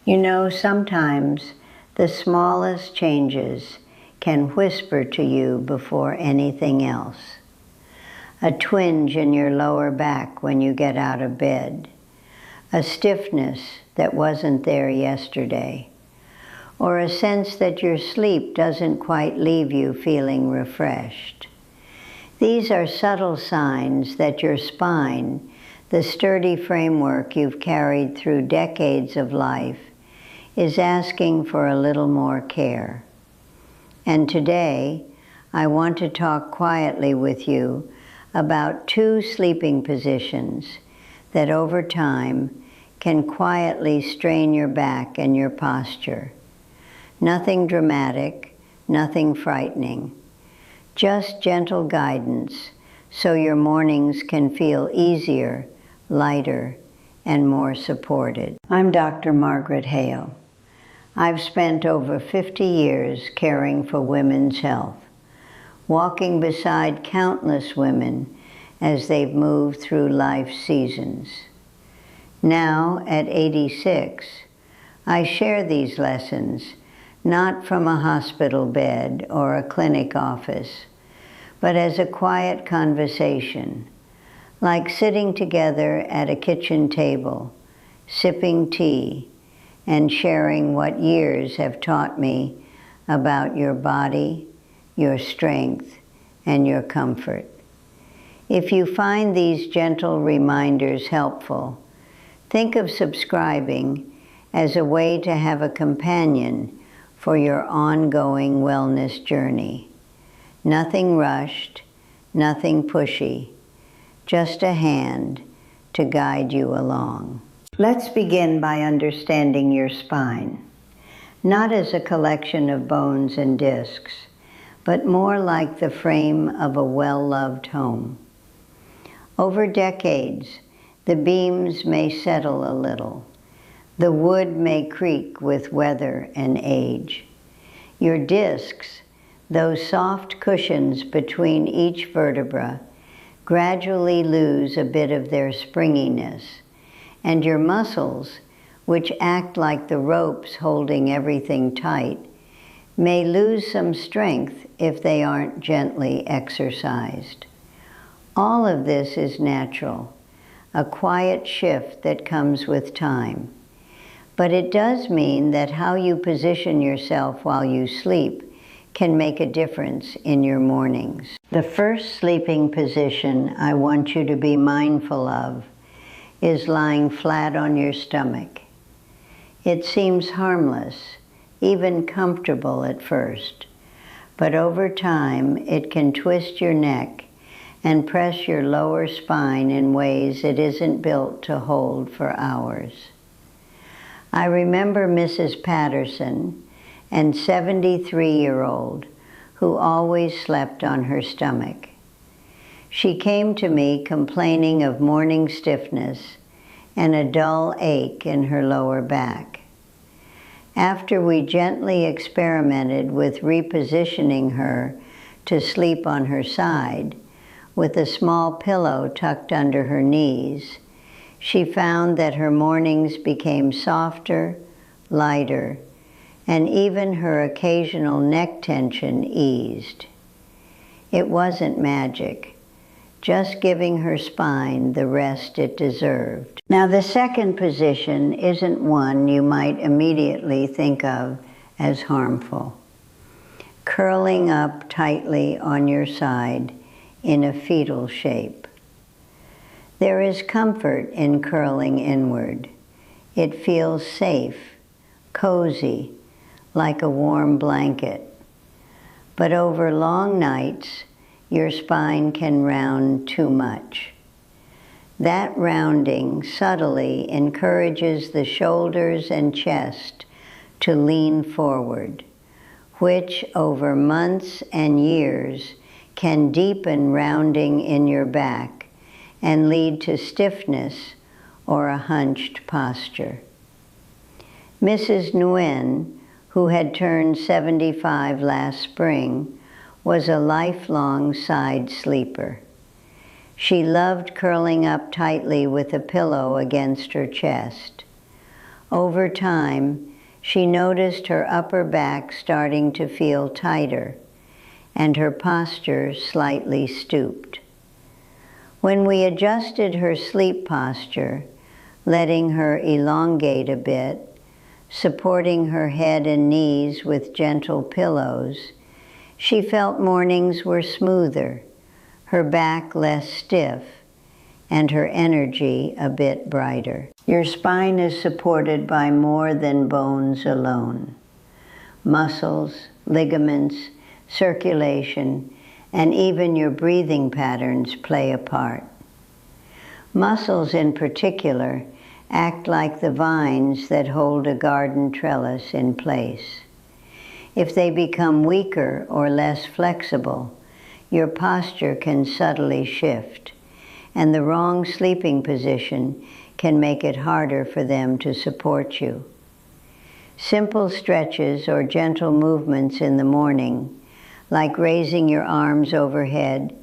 You know, sometimes the smallest changes can whisper to you before anything else. A twinge in your lower back when you get out of bed, a stiffness that wasn't there yesterday, or a sense that your sleep doesn't quite leave you feeling refreshed. These are subtle signs that your spine, the sturdy framework you've carried through decades of life, is asking for a little more care. And today, I want to talk quietly with you about 2 sleeping positions that over time can quietly strain your back and your posture. Nothing dramatic, nothing frightening, just gentle guidance so your mornings can feel easier, lighter, and more supported. I'm Dr. Margaret Hale. I've spent over 50 years caring for women's health, walking beside countless women as they've moved through life's seasons. Now, at 86, I share these lessons not from a hospital bed or a clinic office, but as a quiet conversation, like sitting together at a kitchen table, sipping tea, and sharing what years have taught me about your body, your strength, and your comfort. If you find these gentle reminders helpful, think of subscribing as a way to have a companion for your ongoing wellness journey. Nothing rushed, nothing pushy, just a hand to guide you along. Let's begin by understanding your spine, not as a collection of bones and discs, but more like the frame of a well-loved home. Over decades, the beams may settle a little. The wood may creak with weather and age. Your discs, those soft cushions between each vertebra, gradually lose a bit of their springiness, and your muscles, which act like the ropes holding everything tight, may lose some strength if they aren't gently exercised. All of this is natural, a quiet shift that comes with time. But it does mean that how you position yourself while you sleep can make a difference in your mornings. The first sleeping position I want you to be mindful of is lying flat on your stomach. It seems harmless, even comfortable at first, but over time it can twist your neck and press your lower spine in ways it isn't built to hold for hours. I remember Mrs. Patterson, an 73-year-old who always slept on her stomach. She came to me complaining of morning stiffness and a dull ache in her lower back. After we gently experimented with repositioning her to sleep on her side, with a small pillow tucked under her knees, she found that her mornings became softer, lighter, and even her occasional neck tension eased. It wasn't magic, just giving her spine the rest it deserved. Now, the second position isn't one you might immediately think of as harmful. Curling up tightly on your side in a fetal shape. There is comfort in curling inward. It feels safe, cozy, like a warm blanket. But over long nights, your spine can round too much. That rounding subtly encourages the shoulders and chest to lean forward, which over months and years can deepen rounding in your back and lead to stiffness or a hunched posture. Mrs. Nguyen, who had turned 75 last spring, was a lifelong side sleeper. She loved curling up tightly with a pillow against her chest. Over time, she noticed her upper back starting to feel tighter and her posture slightly stooped. When we adjusted her sleep posture, letting her elongate a bit, supporting her head and knees with gentle pillows, she felt mornings were smoother, her back less stiff, and her energy a bit brighter. Your spine is supported by more than bones alone. Muscles, ligaments, circulation, and even your breathing patterns play a part. Muscles in particular act like the vines that hold a garden trellis in place. If they become weaker or less flexible, your posture can subtly shift, and the wrong sleeping position can make it harder for them to support you. Simple stretches or gentle movements in the morning, like raising your arms overhead,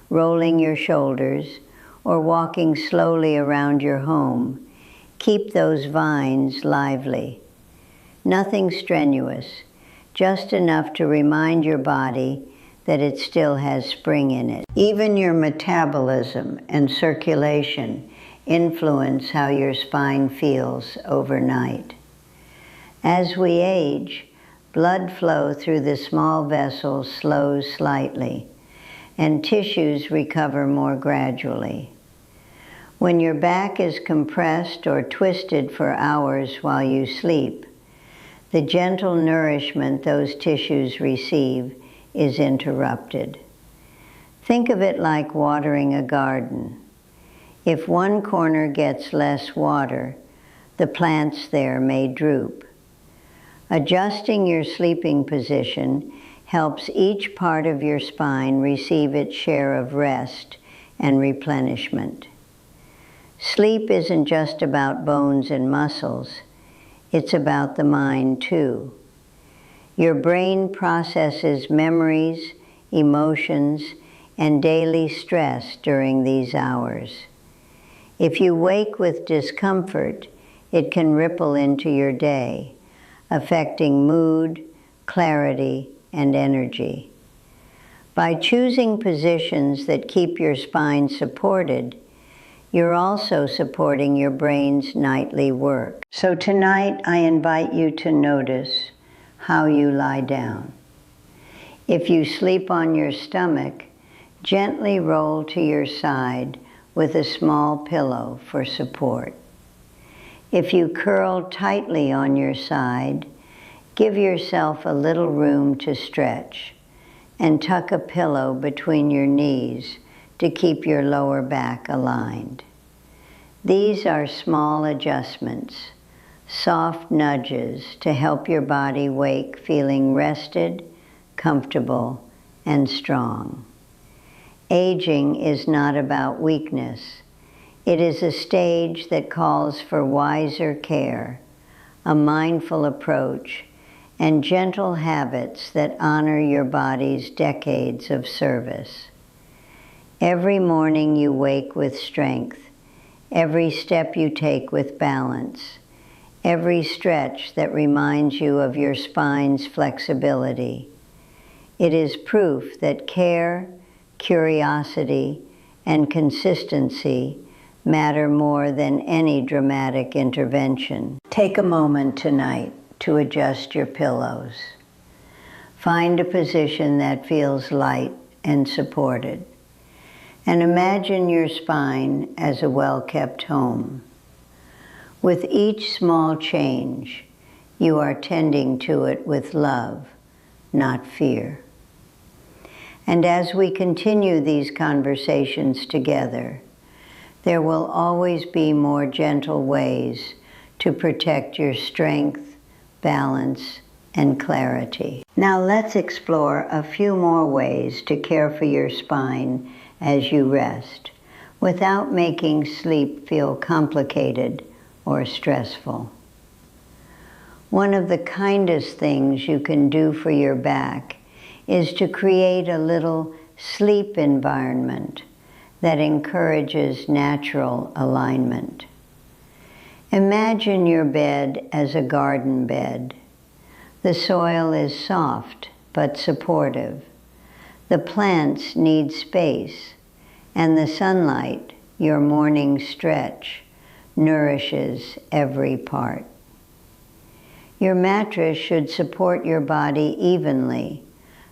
rolling your shoulders, or walking slowly around your home, keep those vines lively. Nothing strenuous, just enough to remind your body that it still has spring in it. Even your metabolism and circulation influence how your spine feels overnight. As we age, blood flow through the small vessels slows slightly, and tissues recover more gradually. When your back is compressed or twisted for hours while you sleep, the gentle nourishment those tissues receive is interrupted. Think of it like watering a garden. If one corner gets less water, the plants there may droop. Adjusting your sleeping position helps each part of your spine receive its share of rest and replenishment. Sleep isn't just about bones and muscles, it's about the mind too. Your brain processes memories, emotions, and daily stress during these hours. If you wake with discomfort, it can ripple into your day, affecting mood, clarity, and energy. By choosing positions that keep your spine supported, you're also supporting your brain's nightly work. So tonight, I invite you to notice how you lie down. If you sleep on your stomach, gently roll to your side with a small pillow for support. If you curl tightly on your side, give yourself a little room to stretch and tuck a pillow between your knees to keep your lower back aligned. These are small adjustments, soft nudges to help your body wake feeling rested, comfortable, and strong. Aging is not about weakness. It is a stage that calls for wiser care, a mindful approach, and gentle habits that honor your body's decades of service. Every morning you wake with strength, every step you take with balance, every stretch that reminds you of your spine's flexibility. It is proof that care, curiosity, and consistency matter more than any dramatic intervention. Take a moment tonight to adjust your pillows. Find a position that feels light and supported. And imagine your spine as a well-kept home. With each small change, you are tending to it with love, not fear. And as we continue these conversations together, there will always be more gentle ways to protect your strength, balance, and clarity. Now let's explore a few more ways to care for your spine as you rest, without making sleep feel complicated or stressful. One of the kindest things you can do for your back is to create a little sleep environment that encourages natural alignment. Imagine your bed as a garden bed. The soil is soft but supportive. The plants need space, and the sunlight, your morning stretch, nourishes every part. Your mattress should support your body evenly,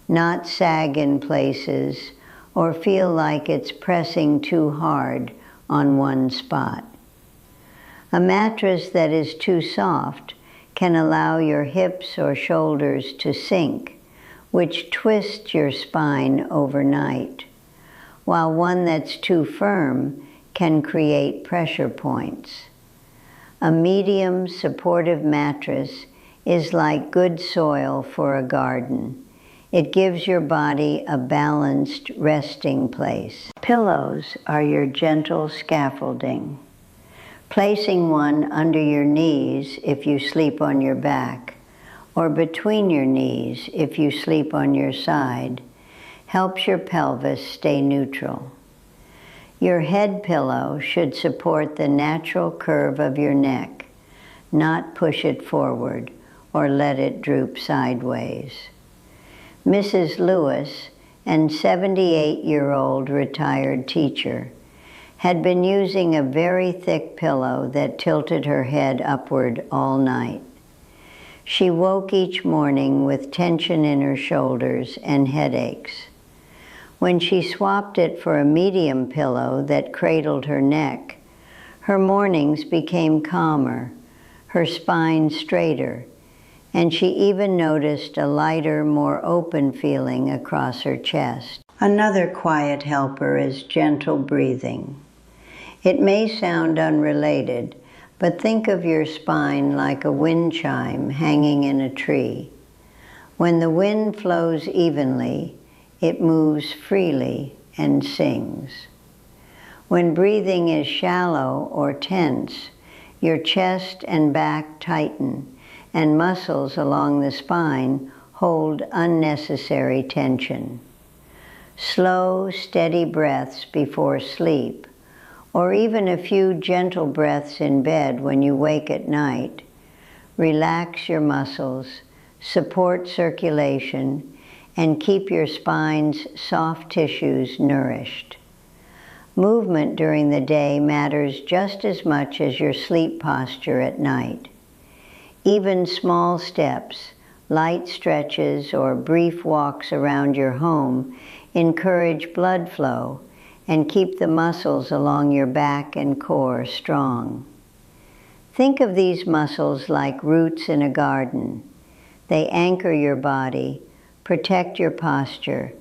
not sag in places or feel like it's pressing too hard on one spot. A mattress that is too soft can allow your hips or shoulders to sink, which twists your spine overnight, while one that's too firm can create pressure points. A medium supportive mattress is like good soil for a garden. It gives your body a balanced resting place. Pillows are your gentle scaffolding. Placing one under your knees if you sleep on your back, or between your knees if you sleep on your side, helps your pelvis stay neutral. Your head pillow should support the natural curve of your neck, not push it forward or let it droop sideways. Mrs. Lewis, an 78-year-old retired teacher, had been using a very thick pillow that tilted her head upward all night. She woke each morning with tension in her shoulders and headaches. When she swapped it for a medium pillow that cradled her neck, her mornings became calmer, her spine straighter, and she even noticed a lighter, more open feeling across her chest. Another quiet helper is gentle breathing. It may sound unrelated, but think of your spine like a wind chime hanging in a tree. When the wind flows evenly, it moves freely and sings. When breathing is shallow or tense, your chest and back tighten, and muscles along the spine hold unnecessary tension. Slow, steady breaths before sleep, or even a few gentle breaths in bed when you wake at night, relax your muscles, support circulation, and keep your spine's soft tissues nourished. Movement during the day matters just as much as your sleep posture at night. Even small steps, light stretches, or brief walks around your home encourage blood flow and keep the muscles along your back and core strong. Think of these muscles like roots in a garden. They anchor your body, protect your posture,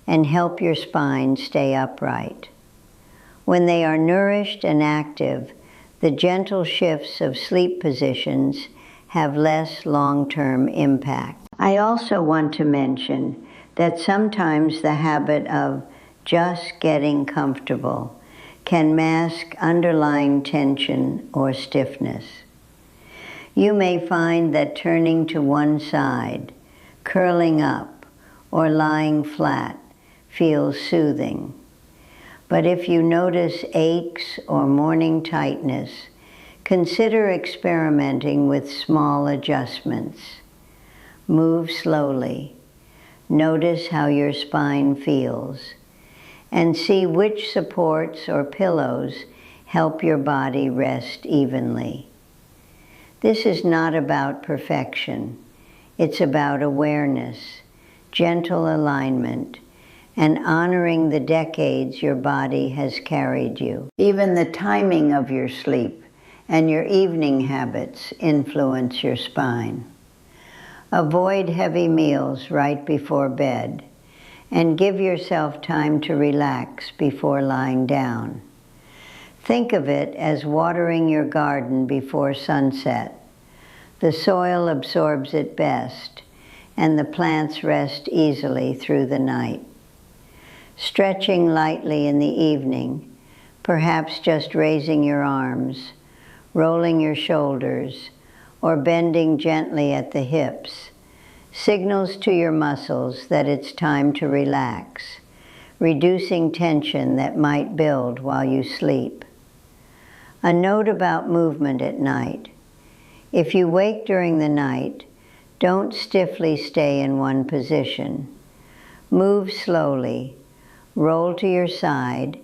and help your spine stay upright. When they are nourished and active, the gentle shifts of sleep positions have less long-term impact. I also want to mention that sometimes the habit of just getting comfortable can mask underlying tension or stiffness. You may find that turning to one side, curling up, or lying flat feels soothing. But if you notice aches or morning tightness, consider experimenting with small adjustments. Move slowly. Notice how your spine feels, and see which supports or pillows help your body rest evenly. This is not about perfection. It's about awareness, gentle alignment, and honoring the decades your body has carried you. Even the timing of your sleep and your evening habits influence your spine. Avoid heavy meals right before bed, and give yourself time to relax before lying down. Think of it as watering your garden before sunset. The soil absorbs it best, and the plants rest easily through the night. Stretching lightly in the evening, perhaps just raising your arms, rolling your shoulders, or bending gently at the hips, signals to your muscles that it's time to relax, reducing tension that might build while you sleep. A note about movement at night. If you wake during the night, don't stiffly stay in one position. Move slowly, roll to your side,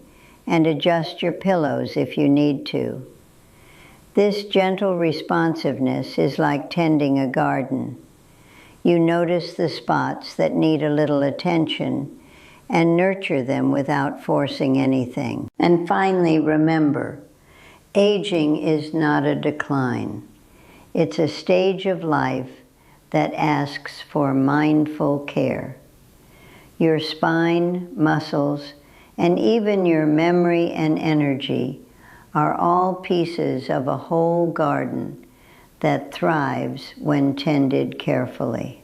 and adjust your pillows if you need to. This gentle responsiveness is like tending a garden. You notice the spots that need a little attention and nurture them without forcing anything. And finally, remember, aging is not a decline. It's a stage of life that asks for mindful care. Your spine, muscles, and even your memory and energy are all pieces of a whole garden that thrives when tended carefully.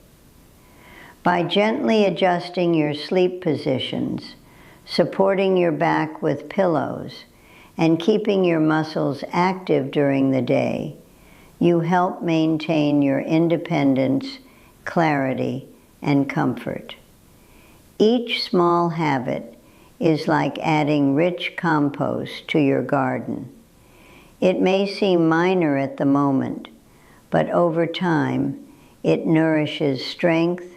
By gently adjusting your sleep positions, supporting your back with pillows, and keeping your muscles active during the day, you help maintain your independence, clarity, and comfort. Each small habit is like adding rich compost to your garden. It may seem minor at the moment, but over time, it nourishes strength,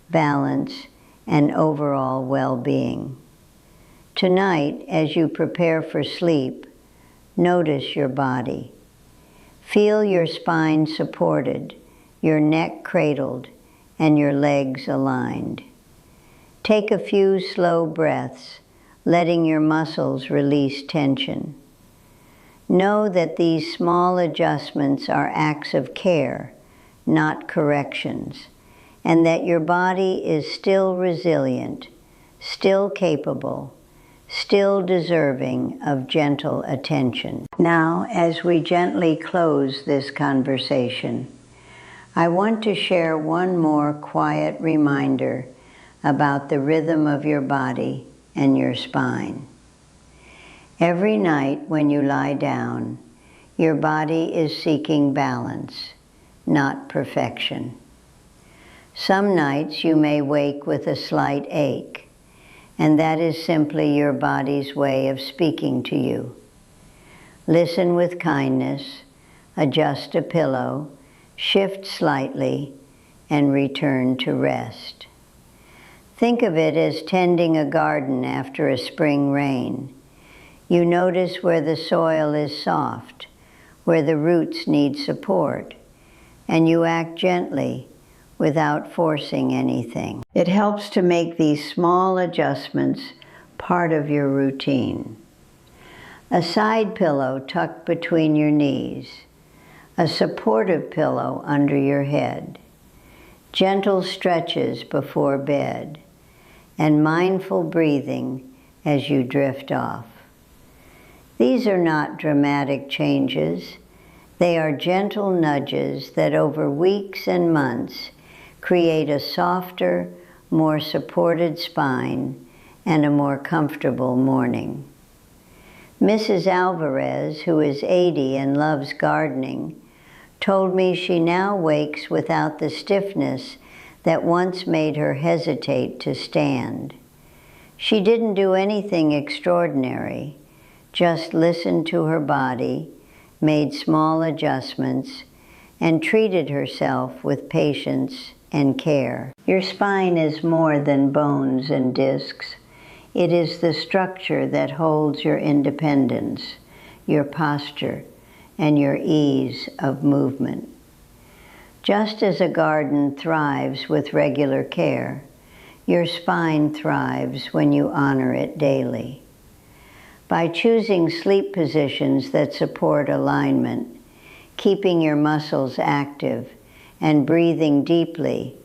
balance, and overall well-being. Tonight, as you prepare for sleep, notice your body. Feel your spine supported, your neck cradled, and your legs aligned. Take a few slow breaths, letting your muscles release tension. Know that these small adjustments are acts of care, not corrections, and that your body is still resilient, still capable, still deserving of gentle attention. Now, as we gently close this conversation, I want to share one more quiet reminder about the rhythm of your body and your spine. Every night when you lie down, your body is seeking balance, not perfection. Some nights you may wake with a slight ache, and that is simply your body's way of speaking to you. Listen with kindness, adjust a pillow, shift slightly, and return to rest. Think of it as tending a garden after a spring rain. You notice where the soil is soft, where the roots need support, and you act gently without forcing anything. It helps to make these small adjustments part of your routine. A side pillow tucked between your knees, a supportive pillow under your head, gentle stretches before bed, and mindful breathing as you drift off. These are not dramatic changes. They are gentle nudges that over weeks and months create a softer, more supported spine and a more comfortable morning. Mrs. Alvarez, who is 80 and loves gardening, told me she now wakes without the stiffness that once made her hesitate to stand. She didn't do anything extraordinary, just listened to her body, made small adjustments, and treated herself with patience and care. Your spine is more than bones and discs. It is the structure that holds your independence, your posture, and your ease of movement. Just as a garden thrives with regular care, your spine thrives when you honor it daily. By choosing sleep positions that support alignment, keeping your muscles active, and breathing deeply,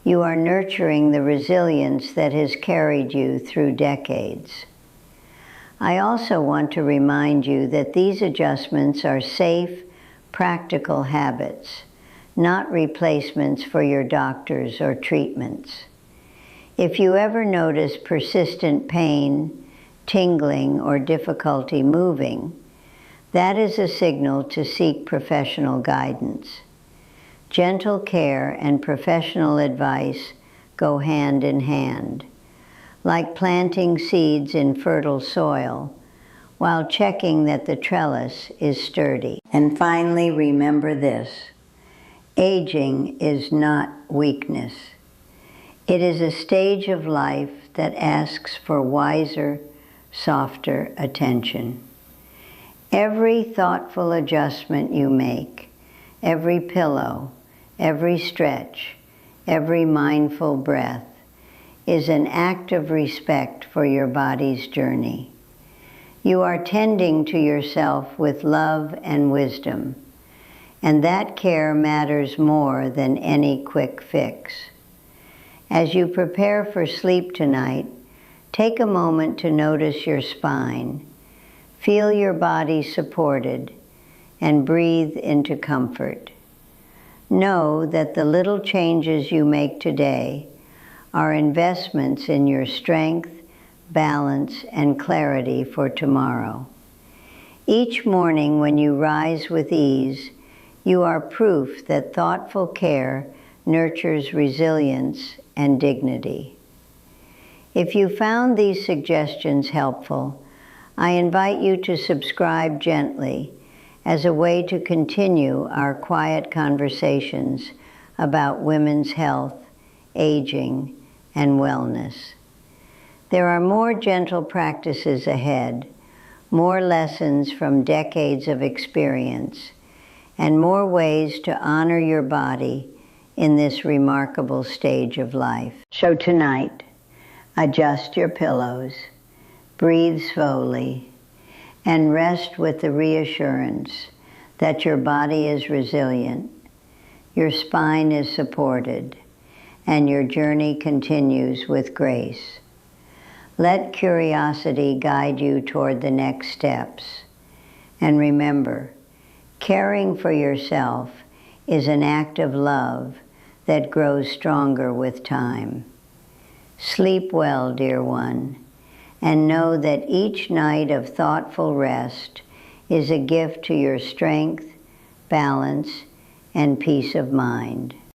you are nurturing the resilience that has carried you through decades. I also want to remind you that these adjustments are safe, practical habits, not replacements for your doctors or treatments. If you ever notice persistent pain, tingling, or difficulty moving, that is a signal to seek professional guidance. Gentle care and professional advice go hand in hand. Like planting seeds in fertile soil, while checking that the trellis is sturdy. And finally, remember this: aging is not weakness. It is a stage of life that asks for wiser, softer attention. Every thoughtful adjustment you make, every pillow, every stretch, every mindful breath, is an act of respect for your body's journey. You are tending to yourself with love and wisdom, and that care matters more than any quick fix. As you prepare for sleep tonight, take a moment to notice your spine. Feel your body supported and breathe into comfort. Know that the little changes you make today are investments in your strength, balance, and clarity for tomorrow. Each morning when you rise with ease, you are proof that thoughtful care nurtures resilience and dignity. If you found these suggestions helpful, I invite you to subscribe gently as a way to continue our quiet conversations about women's health, aging, and wellness. There are more gentle practices ahead, more lessons from decades of experience, and more ways to honor your body in this remarkable stage of life. So tonight, adjust your pillows, breathe slowly, and rest with the reassurance that your body is resilient, your spine is supported, and your journey continues with grace. Let curiosity guide you toward the next steps. And remember, caring for yourself is an act of love that grows stronger with time. Sleep well, dear one, and know that each night of thoughtful rest is a gift to your strength, balance, and peace of mind.